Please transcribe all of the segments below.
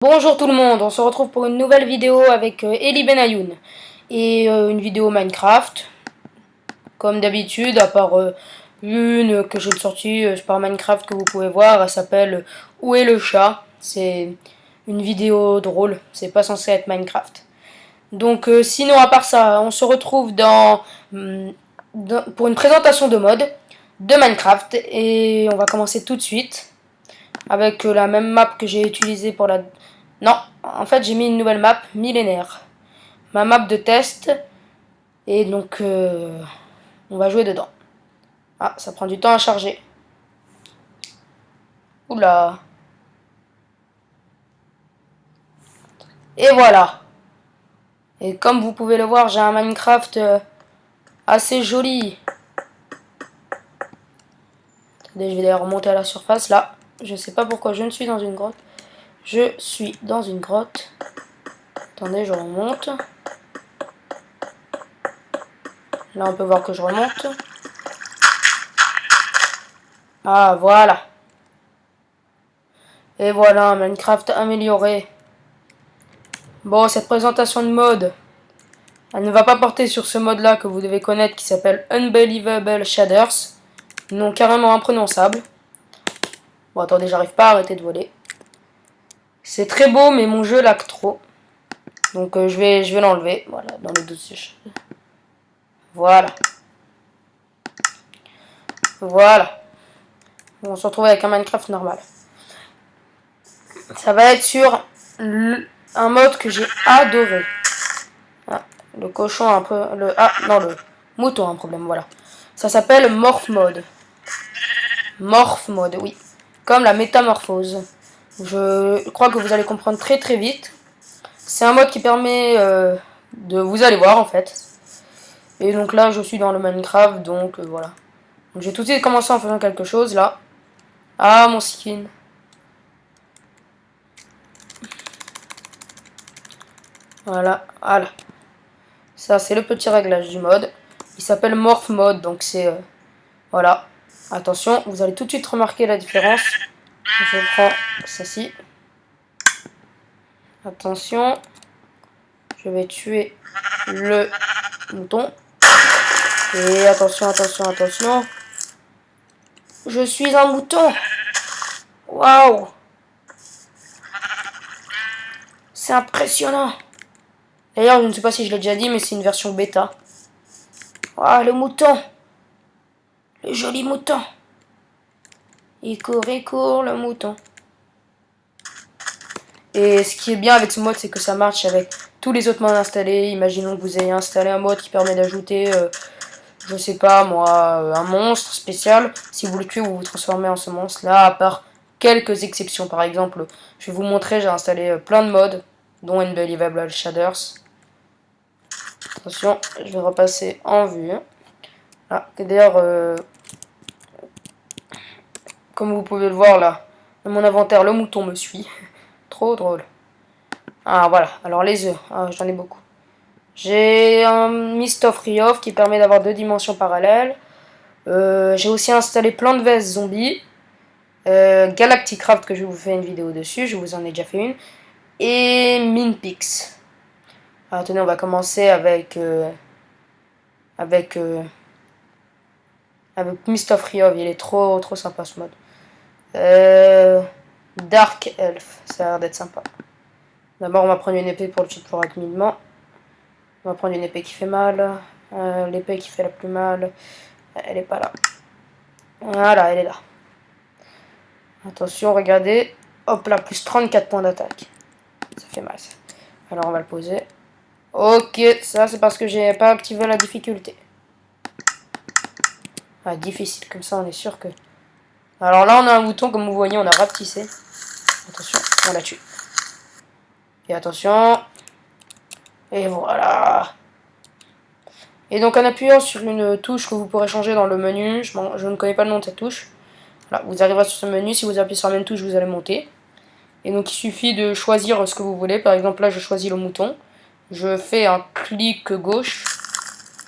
Bonjour tout le monde, on se retrouve pour une nouvelle vidéo avec Eli Benayoun et une vidéo Minecraft comme d'habitude, à part une que j'ai sortie par Minecraft que vous pouvez voir. Elle s'appelle Où est le chat? C'est une vidéo drôle, c'est pas censé être Minecraft. Donc sinon à part ça, on se retrouve pour une présentation de mode de Minecraft et on va commencer tout de suite avec la même map que j'ai utilisée pour la... Non, en fait j'ai mis une nouvelle map, millénaire. Ma map de test, et donc on va jouer dedans. Ah, ça prend du temps à charger. Oula. Et voilà. Et comme vous pouvez le voir, j'ai un Minecraft assez joli. Attendez, je vais d'ailleurs remonter à la surface, là. Je sais pas pourquoi je ne suis dans une grotte. Je suis dans une grotte. Attendez, je remonte. Là, on peut voir que je remonte. Ah, voilà. Et voilà, Minecraft amélioré. Bon, cette présentation de mode, elle ne va pas porter sur ce mode-là que vous devez connaître qui s'appelle Unbelievable Shaders. Non, carrément imprononçable. Bon, attendez, j'arrive pas à arrêter de voler. C'est très beau, mais mon jeu lag trop. Donc, je vais l'enlever. Voilà, dans le dossier. Voilà. Voilà. On se retrouve avec un Minecraft normal. Ça va être sur un mode que j'ai adoré. Ah, le cochon un peu... le mouton a un problème, voilà. Ça s'appelle Morph Mode. Morph Mode, oui. Comme la métamorphose. Je crois que vous allez comprendre très très vite. C'est un mode qui permet de... Vous allez voir en fait. Et donc là, je suis dans le Minecraft, donc voilà. J'ai tout de suite commencé en faisant quelque chose, là. Ah, mon skin. Voilà, voilà. Ça, c'est le petit réglage du mode. Il s'appelle Morph Mode, donc c'est... voilà. Attention, vous allez tout de suite remarquer la différence. Je prends ceci. Attention. Je vais tuer le mouton. Et attention, attention, attention. Je suis un mouton. Waouh. C'est impressionnant. D'ailleurs, je ne sais pas si je l'ai déjà dit, mais c'est une version bêta. Waouh, le mouton. Le joli mouton. Il court, le mouton. Et ce qui est bien avec ce mode, c'est que ça marche avec tous les autres modes installés. Imaginons que vous ayez installé un mode qui permet d'ajouter, je sais pas moi, un monstre spécial. Si vous le tuez, vous vous transformez en ce monstre là, à part quelques exceptions. Par exemple, je vais vous montrer, j'ai installé plein de modes, dont Unbelievable Shaders. Attention, je vais repasser en vue. Ah, et d'ailleurs, comme vous pouvez le voir là, dans mon inventaire, le mouton me suit. Trop drôle. Ah voilà, alors les œufs, j'en ai beaucoup. J'ai un Mist of Riof qui permet d'avoir 2 dimensions parallèles. J'ai aussi installé plein de vestes zombies. Galacticraft que je vais vous faire une vidéo dessus, je vous en ai déjà fait une. Et Minpix. Alors tenez, on va commencer avec Mist of Riof, il est trop sympa ce mode. Dark Elf, ça a l'air d'être sympa. D'abord, on va prendre une épée pour le tuer plus rapidement. On va prendre une épée qui fait mal. L'épée qui fait la plus mal, elle est pas là. Voilà, elle est là. Attention, regardez. Hop là, plus 34 points d'attaque. Ça fait mal. Ça. Alors, on va le poser. Ok, ça c'est parce que j'ai pas activé la difficulté. Ah, difficile, comme ça on est sûr que... Alors là, on a un bouton, comme vous voyez, on a rapetissé. Attention, on l'a tué. Et attention. Et voilà. Et donc en appuyant sur une touche que vous pourrez changer dans le menu, je ne connais pas le nom de cette touche. Voilà, vous arriverez sur ce menu, si vous appuyez sur la même touche, vous allez monter. Et donc il suffit de choisir ce que vous voulez. Par exemple là, je choisis le mouton. Je fais un clic gauche,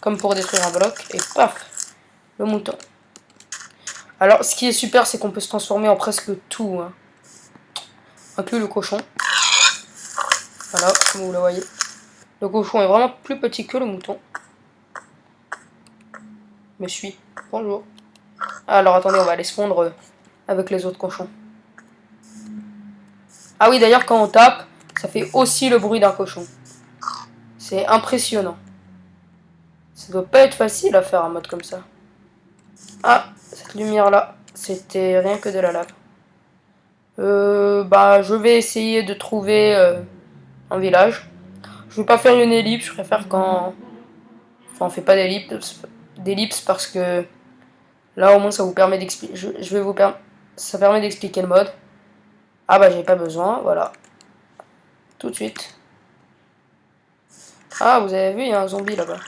comme pour détruire un bloc, et paf, le mouton. Alors ce qui est super, c'est qu'on peut se transformer en presque tout. Hein. Inclus le cochon. Voilà, comme vous le voyez. Le cochon est vraiment plus petit que le mouton. Me suis. Bonjour. Alors attendez, on va aller se fondre avec les autres cochons. Ah oui, d'ailleurs, quand on tape, ça fait aussi le bruit d'un cochon. C'est impressionnant. Ça doit pas être facile à faire un mode comme ça. Ah, cette lumière-là, c'était rien que de la lave. Bah, je vais essayer de trouver un village. Je vais pas faire une ellipse, je préfère quand... Enfin, on fait pas d'ellipse parce que là, au moins, ça vous permet d'expliquer... Je vais vous ça permet d'expliquer le mode. Ah bah, j'ai pas besoin, voilà. Tout de suite. Ah, vous avez vu, il y a un zombie là-bas.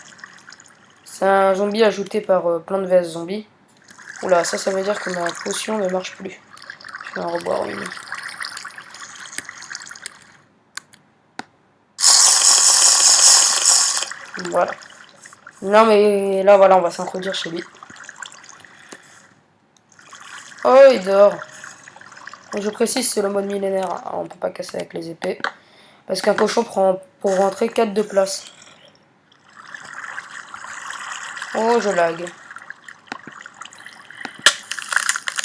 C'est un zombie ajouté par plein de vs zombies. Oula, ça veut dire que ma potion ne marche plus. Je vais en reboire une. Voilà. Non mais là, voilà, on va s'introduire chez lui. Oh, il dort. Je précise, c'est le mode millénaire. Ah, on peut pas casser avec les épées. Parce qu'un cochon prend pour rentrer 4 de place. Oh, je lag.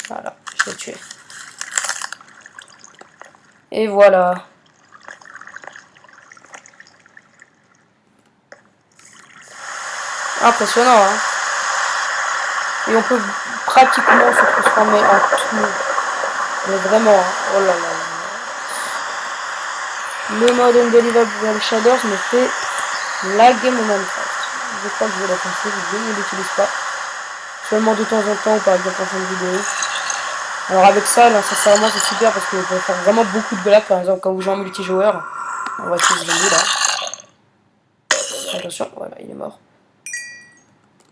Voilà, je l'ai tué. Et voilà. Impressionnant, hein. Et on peut pratiquement se transformer en tout. Mais vraiment, hein. Oh là là. Le mode Unbelievable Shaders me fait laguer mon Minecraft. Je crois que je vais la penser, je ne l'utilise pas. Seulement de temps en temps, par exemple en fin de vidéo. Alors avec ça, là, sincèrement, c'est super parce que vous pouvez faire vraiment beaucoup de blagues. Par exemple, quand vous jouez en multijoueur, on va essayer ce zombie là. Attention, voilà, il est mort.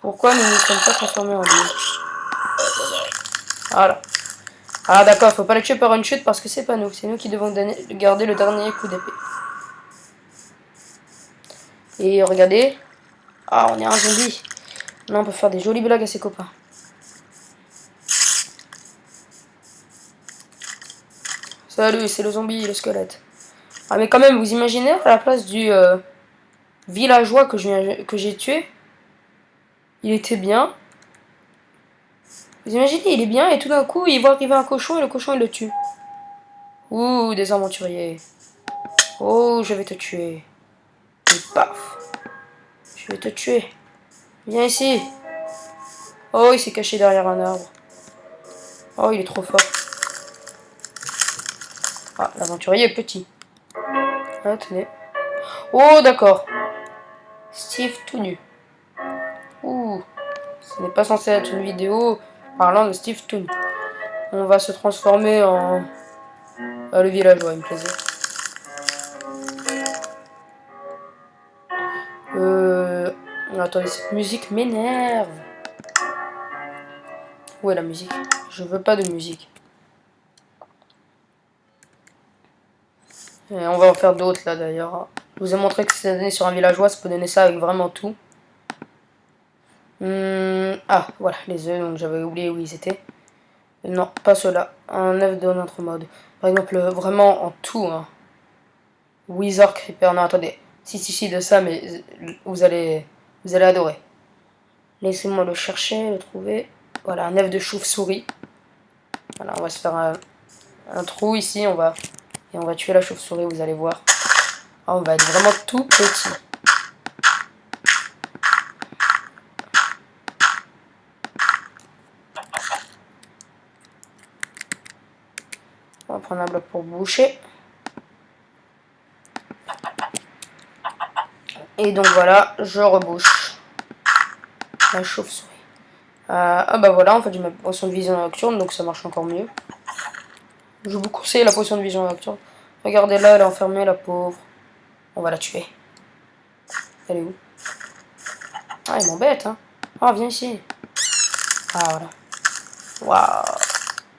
Pourquoi nous ne nous sommes pas transformés en lui? Voilà. Ah d'accord, faut pas le tuer par une chute parce que c'est pas nous. C'est nous qui devons garder le dernier coup d'épée. Et regardez. Ah, on est un zombie. Là, on peut faire des jolies blagues à ses copains. Salut, c'est le zombie, le squelette. Ah mais quand même, vous imaginez à la place du villageois que j'ai tué, il était bien. Vous imaginez, il est bien et tout d'un coup, il voit arriver un cochon et le cochon il le tue. Ouh, des aventuriers. Oh, je vais te tuer. Et paf. Je vais te tuer. Viens ici. Oh, il s'est caché derrière un arbre. Oh, il est trop fort. Ah, l'aventurier est petit. Ah, tenez. Oh, d'accord. Steve tout nu. Ouh. Ce n'est pas censé être une vidéo parlant de Steve tout nu. On va se transformer en... Ah, le villageois, il me plaisait. Attendez, cette musique m'énerve. Où est la musique? Je veux pas de musique. Et on va en faire d'autres là d'ailleurs. Je vous ai montré que c'était donné sur un villageois, ça peut donner ça avec vraiment tout. Ah, voilà, les œufs, donc j'avais oublié où ils étaient. Non, pas ceux-là. Un œuf de notre mode. Par exemple, vraiment en tout. Hein. Wizard Creeper. Non, attendez. Si, de ça, mais vous allez adorer. Laissez-moi le chercher, le trouver. Voilà, un œuf de chauve-souris. Voilà, on va se faire un trou ici. Et on va tuer la chauve-souris, vous allez voir. Ah, on va être vraiment tout petit. On va prendre un bloc pour boucher. Et donc voilà, je rebouche la chauve-souris. Ah bah voilà, en fait j'ai ma potion de vision nocturne, donc ça marche encore mieux. Je vous conseille la potion de vision nocturne. Regardez là, elle est enfermée, la pauvre. On va la tuer. Elle est où? Ah, elle m'embête, hein. Ah, viens ici. Ah, voilà. Waouh.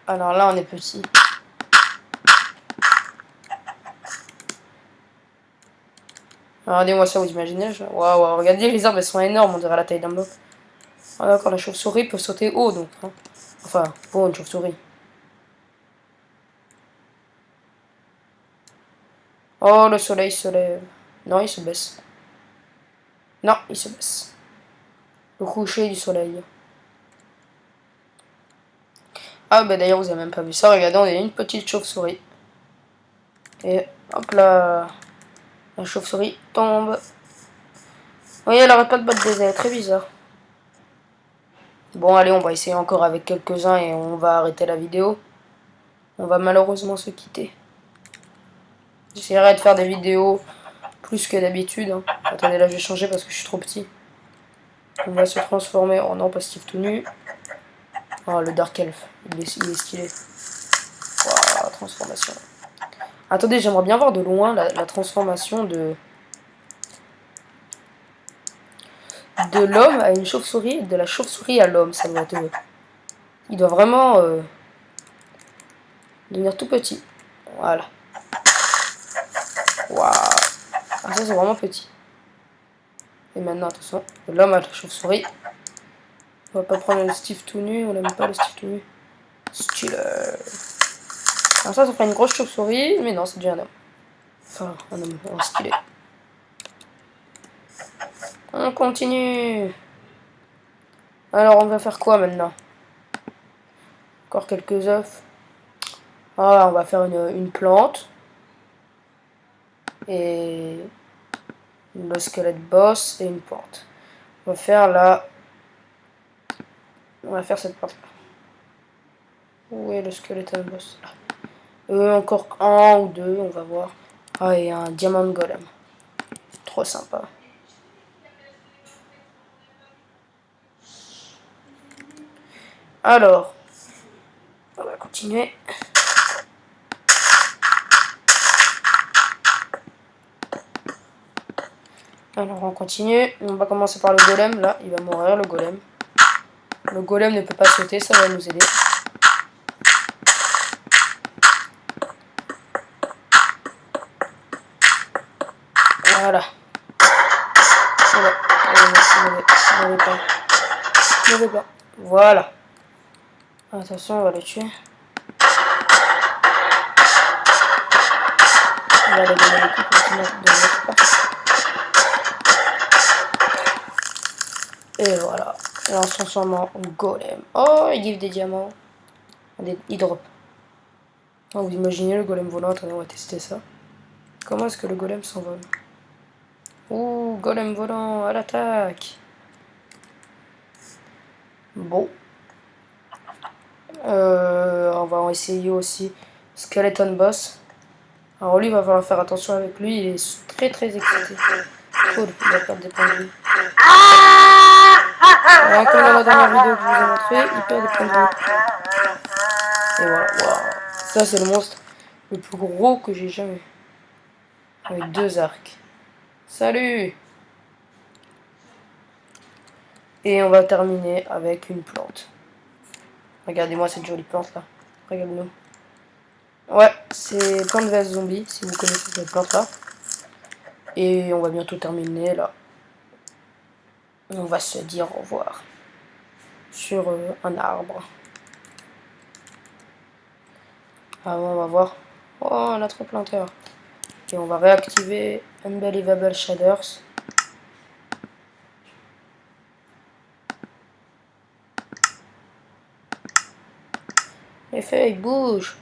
Alors là, on est petit. Regardez-moi ça, vous imaginez? Waouh, regardez, les arbres, elles sont énormes, on dirait la taille d'un bloc. Ah d'accord, la chauve-souris peut sauter haut, donc. Hein. Enfin, pour une chauve-souris. Oh, le soleil se lève. Non, il se baisse. Non, il se baisse. Le coucher du soleil. Ah, bah d'ailleurs, vous avez même pas vu ça. Regardez, on a une petite chauve-souris. Et hop là. La chauve-souris tombe. Oui, elle arrête pas de battre des ailes. Très bizarre. Bon, allez, on va essayer encore avec quelques-uns et on va arrêter la vidéo. On va malheureusement se quitter. J'essaierai de faire des vidéos plus que d'habitude. Hein. Attendez, là, je vais changer parce que je suis trop petit. On va se transformer. Oh non, pas Steve tout nu. Oh, le Dark Elf. Il est stylé. Waouh, transformation. Attendez, j'aimerais bien voir de loin la transformation de l'homme à une chauve-souris, de la chauve-souris à l'homme. Ça doit être... Il doit vraiment devenir tout petit. Voilà. Waouh. Ah, ça, c'est vraiment petit. Et maintenant, attention. L'homme à la chauve-souris. On va pas prendre le Steve tout nu. On n'aime pas le Steve tout nu. Stylé. Alors ça ferait une grosse chauve-souris. Mais non, c'est déjà un homme. Enfin, un homme stylé. On continue. Alors, on va faire quoi maintenant? Encore quelques œufs. Ah, on va faire une plante. Et le squelette boss et une plante. On va faire la... On va faire cette plante là. Où est le skeleton boss là? Encore un ou deux, on va voir. Ah, et un diamant golem. Trop sympa. Alors, on va continuer. Alors, on continue. On va commencer par le golem. Là, il va mourir, le golem. Le golem ne peut pas sauter, ça va nous aider. Voilà. Mauvais plan. Voilà. Attention, on va le tuer. On va le donner les coups de l'autre part. Et voilà. Et on se transforme en golem. Oh, il give des diamants. Il drop. Oh, vous imaginez le golem volant? Attendez, on va tester ça. Comment est-ce que le golem s'envole? Ouh, golem volant, à l'attaque. Bon. On va essayer aussi Skeleton Boss. Alors lui, il va falloir faire attention avec lui. Il est très très excité. Cool, il va perdre des points de vie. Alors, comme dans la dernière vidéo que je vous ai montré, il perd des points de vie. Et voilà, waouh. Ça c'est le monstre le plus gros que j'ai jamais. Avec 2 arcs. Salut! Et on va terminer avec une plante. Regardez-moi cette jolie plante là. Regardez-nous. Ouais, c'est plante vs zombie, si vous connaissez cette plante là. Et on va bientôt terminer là. On va se dire au revoir. Sur un arbre. Avant, on va voir. Oh, on a trop planteur. Et on va réactiver Unbelievable Shaders. Les feuilles bougent.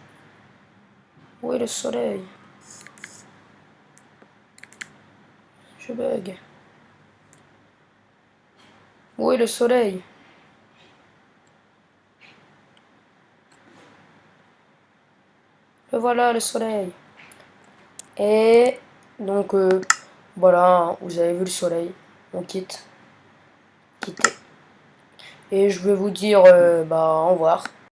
Où est le soleil? Je bug. Où est le soleil? Le voilà, le soleil. Et donc, voilà, vous avez vu le soleil. On quitte. Quitter. Et je vais vous dire, bah, au revoir.